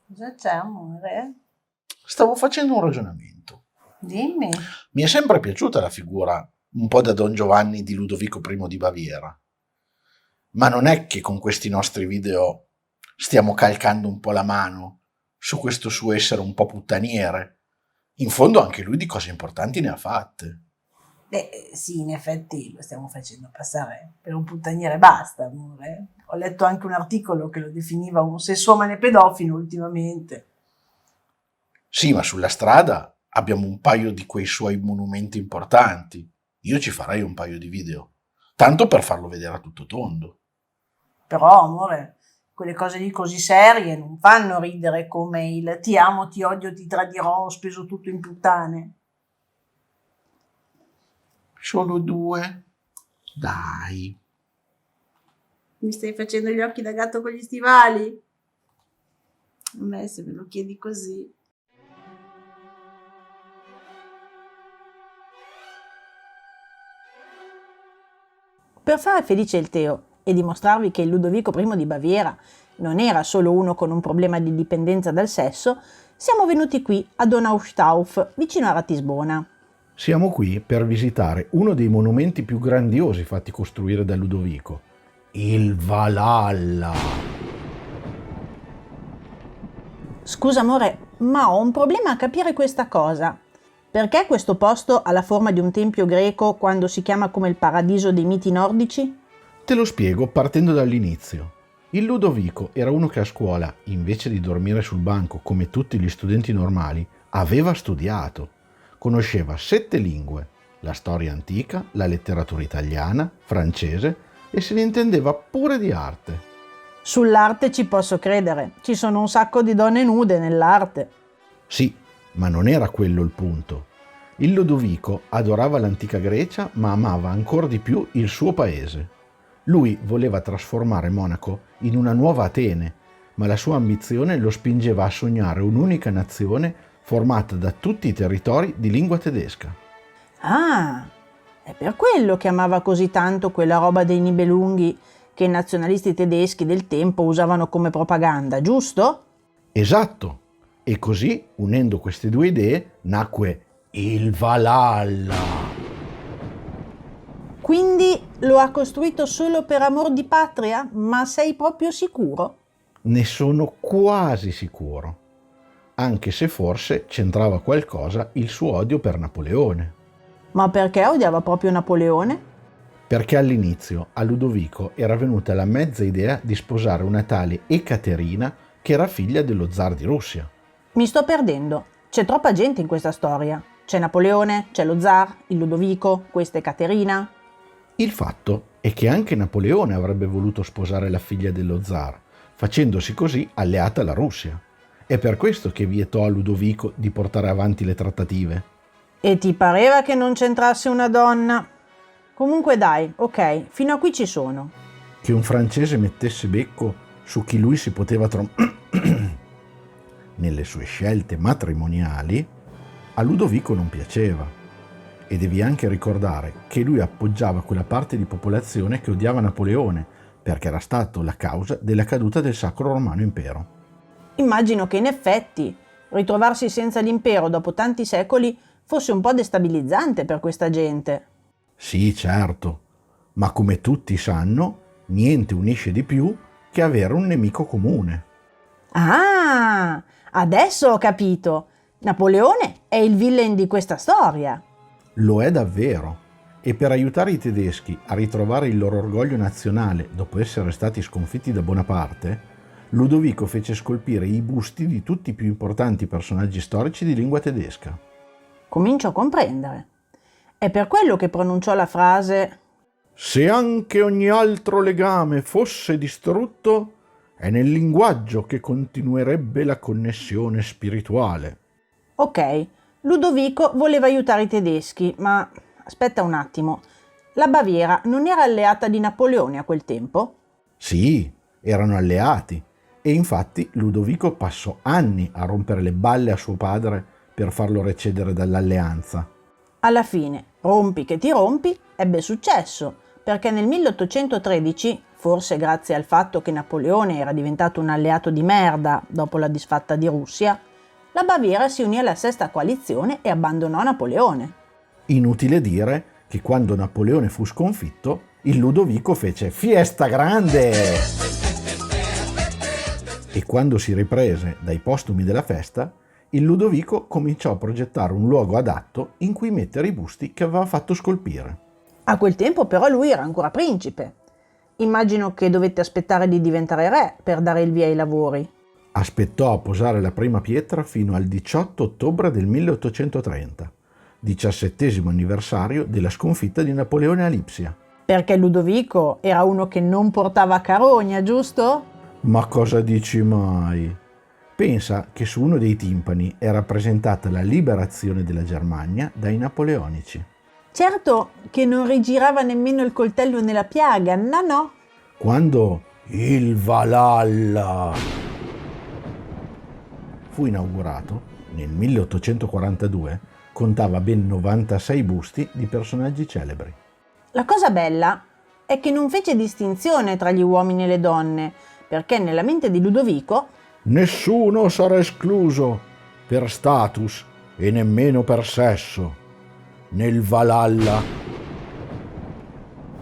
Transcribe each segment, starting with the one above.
Cosa c'è, amore? Stavo facendo un ragionamento. Dimmi. Mi è sempre piaciuta la figura un po' da Don Giovanni di Ludovico I di Baviera. Ma non è che con questi nostri video stiamo calcando un po' la mano su questo suo essere un po' puttaniere. In fondo anche lui di cose importanti ne ha fatte. Sì, in effetti lo stiamo facendo passare per un puttaniere, basta, amore. Ho letto anche un articolo che lo definiva un sessuomane pedofilo ultimamente. Sì, ma sulla strada abbiamo un paio di quei suoi monumenti importanti. Io ci farei un paio di video, tanto per farlo vedere a tutto tondo. Però, amore, quelle cose lì così serie non fanno ridere come il ti amo, ti odio, ti tradirò, ho speso tutto in puttane. Solo 2? Dai. Mi stai facendo gli occhi da gatto con gli stivali? A me se me lo chiedi così. Per fare felice il Teo e dimostrarvi che il Ludovico I di Baviera non era solo uno con un problema di dipendenza dal sesso, siamo venuti qui a Donaustauf, vicino a Ratisbona. Siamo qui per visitare uno dei monumenti più grandiosi fatti costruire da Ludovico, il Valhalla. Scusa amore, ma ho un problema a capire questa cosa. Perché questo posto ha la forma di un tempio greco quando si chiama come il paradiso dei miti nordici? Te lo spiego partendo dall'inizio. Il Ludovico era uno che a scuola, invece di dormire sul banco come tutti gli studenti normali, aveva studiato. Conosceva 7 lingue, la storia antica, la letteratura italiana, francese e se ne intendeva pure di arte. Sull'arte ci posso credere, ci sono un sacco di donne nude nell'arte. Sì, ma non era quello il punto. Il Ludovico adorava l'antica Grecia, ma amava ancora di più il suo paese. Lui voleva trasformare Monaco in una nuova Atene, ma la sua ambizione lo spingeva a sognare un'unica nazione formata da tutti i territori di lingua tedesca. Ah, è per quello che amava così tanto quella roba dei Nibelunghi che i nazionalisti tedeschi del tempo usavano come propaganda, giusto? Esatto! E così, unendo queste due idee, nacque il Valhalla. Quindi lo ha costruito solo per amor di patria? Ma sei proprio sicuro? Ne sono quasi sicuro, anche se forse c'entrava qualcosa il suo odio per Napoleone. Ma perché odiava proprio Napoleone? Perché all'inizio a Ludovico era venuta la mezza idea di sposare una tale Ekaterina che era figlia dello zar di Russia. Mi sto perdendo. C'è troppa gente in questa storia. C'è Napoleone, c'è lo zar, il Ludovico, questa è Caterina. Il fatto è che anche Napoleone avrebbe voluto sposare la figlia dello zar, facendosi così alleata alla Russia. È per questo che vietò a Ludovico di portare avanti le trattative. E ti pareva che non c'entrasse una donna? Comunque dai, ok, fino a qui ci sono. Che un francese mettesse becco su chi lui si poteva nelle sue scelte matrimoniali, a Ludovico non piaceva. E devi anche ricordare che lui appoggiava quella parte di popolazione che odiava Napoleone, perché era stato la causa della caduta del Sacro Romano Impero. Immagino che in effetti ritrovarsi senza l'impero dopo tanti secoli fosse un po' destabilizzante per questa gente. Sì, certo, ma come tutti sanno, niente unisce di più che avere un nemico comune. Ah, adesso ho capito. Napoleone è il villain di questa storia. Lo è davvero. E per aiutare i tedeschi a ritrovare il loro orgoglio nazionale dopo essere stati sconfitti da Bonaparte, Ludovico fece scolpire i busti di tutti i più importanti personaggi storici di lingua tedesca. Comincio a comprendere. È per quello che pronunciò la frase «Se anche ogni altro legame fosse distrutto, è nel linguaggio che continuerebbe la connessione spirituale». ok, Ludovico voleva aiutare i tedeschi, ma aspetta un attimo, la Baviera non era alleata di Napoleone a quel tempo? Sì, erano alleati e infatti Ludovico passò anni a rompere le balle a suo padre per farlo recedere dall'alleanza. Alla fine, rompi che ti rompi, ebbe successo, perché nel 1813 forse grazie al fatto che Napoleone era diventato un alleato di merda dopo la disfatta di Russia, la Baviera si unì alla sesta coalizione e abbandonò Napoleone. Inutile dire che quando Napoleone fu sconfitto, il Ludovico fece fiesta grande! E quando si riprese dai postumi della festa, il Ludovico cominciò a progettare un luogo adatto in cui mettere i busti che aveva fatto scolpire. A quel tempo però lui era ancora principe. Immagino che dovette aspettare di diventare re per dare il via ai lavori. Aspettò a posare la prima pietra fino al 18 ottobre del 1830, 17° anniversario della sconfitta di Napoleone a Lipsia. Perché Ludovico era uno che non portava carogna, giusto? Ma cosa dici mai? Pensa che su uno dei timpani è rappresentata la liberazione della Germania dai napoleonici. Certo che non rigirava nemmeno il coltello nella piaga, no. Quando il Valhalla fu inaugurato, nel 1842, contava ben 96 busti di personaggi celebri. La cosa bella è che non fece distinzione tra gli uomini e le donne, perché nella mente di Ludovico Nessuno sarà escluso per status e nemmeno per sesso. Nel Valhalla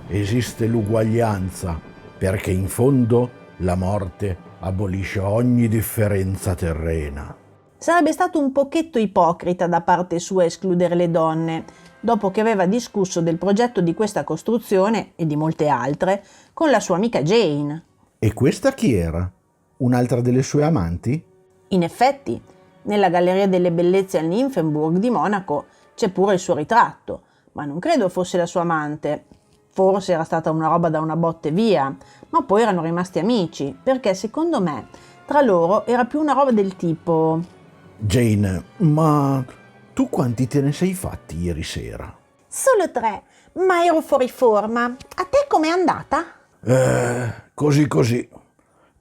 esiste l'uguaglianza, perché in fondo la morte abolisce ogni differenza terrena. sarebbe stato un pochetto ipocrita da parte sua escludere le donne, dopo che aveva discusso del progetto di questa costruzione e di molte altre con la sua amica Jane. E questa chi era? Un'altra delle sue amanti? In effetti, nella Galleria delle Bellezze al Nymphenburg di Monaco c'è pure il suo ritratto, ma non credo fosse la sua amante. Forse era stata una roba da una botte via, ma poi erano rimasti amici, perché secondo me tra loro era più una roba del tipo: Jane, ma tu quanti te ne sei fatti ieri sera? Solo 3, ma ero fuori forma. A te com'è andata? Così.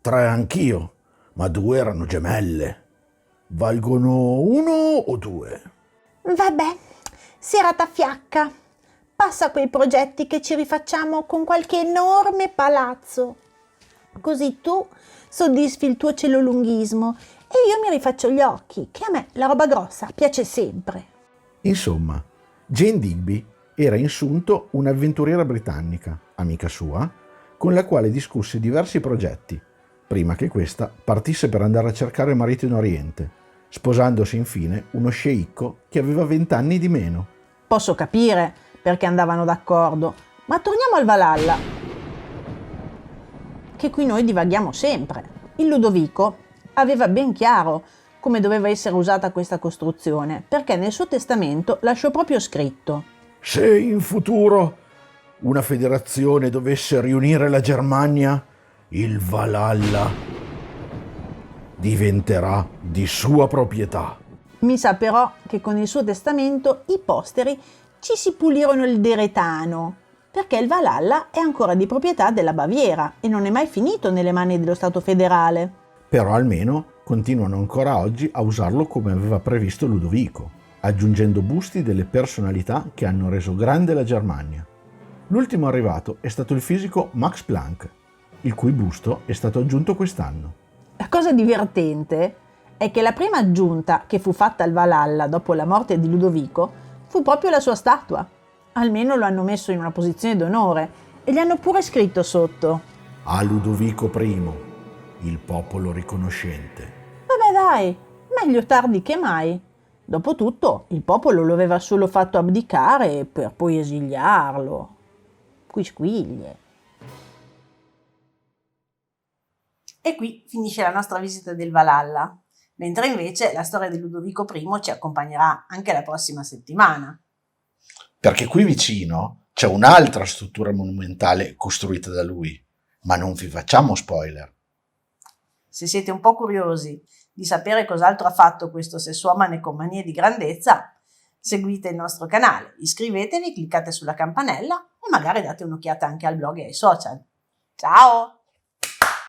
3 anch'io, ma 2 erano gemelle. Valgono 1 o 2? Vabbè, serata fiacca. Passa quei progetti che ci rifacciamo con qualche enorme palazzo. Così tu soddisfi il tuo celolunghismo e io mi rifaccio gli occhi, che a me la roba grossa piace sempre. Insomma, Jane Digby era in sunto un'avventuriera britannica, amica sua, con la quale discusse diversi progetti, prima che questa partisse per andare a cercare marito in Oriente, sposandosi infine uno sceicco che aveva 20 anni di meno. Posso capire perché andavano d'accordo, ma torniamo al Valhalla, che qui noi divaghiamo sempre. Il Ludovico aveva ben chiaro come doveva essere usata questa costruzione, perché nel suo testamento lasciò proprio scritto: Se in futuro una federazione dovesse riunire la Germania, il Valhalla diventerà di sua proprietà. Mi sa però che con il suo testamento i posteri ci si pulirono il deretano, perché il Valhalla è ancora di proprietà della Baviera e non è mai finito nelle mani dello Stato federale. Però almeno continuano ancora oggi a usarlo come aveva previsto Ludovico, aggiungendo busti delle personalità che hanno reso grande la Germania. L'ultimo arrivato è stato il fisico Max Planck, il cui busto è stato aggiunto quest'anno. La cosa divertente è che la prima aggiunta che fu fatta al Valhalla dopo la morte di Ludovico fu proprio la sua statua. Almeno lo hanno messo in una posizione d'onore e gli hanno pure scritto sotto: A Ludovico I, il popolo riconoscente. Vabbè dai, meglio tardi che mai. Dopotutto il popolo lo aveva solo fatto abdicare per poi esiliarlo. Quisquiglie. E qui finisce la nostra visita del Valhalla, mentre invece la storia di Ludovico I ci accompagnerà anche la prossima settimana. Perché qui vicino c'è un'altra struttura monumentale costruita da lui, ma non vi facciamo spoiler. Se siete un po' curiosi di sapere cos'altro ha fatto questo sessuomane con manie di grandezza, seguite il nostro canale, iscrivetevi, cliccate sulla campanella e magari date un'occhiata anche al blog e ai social. Ciao!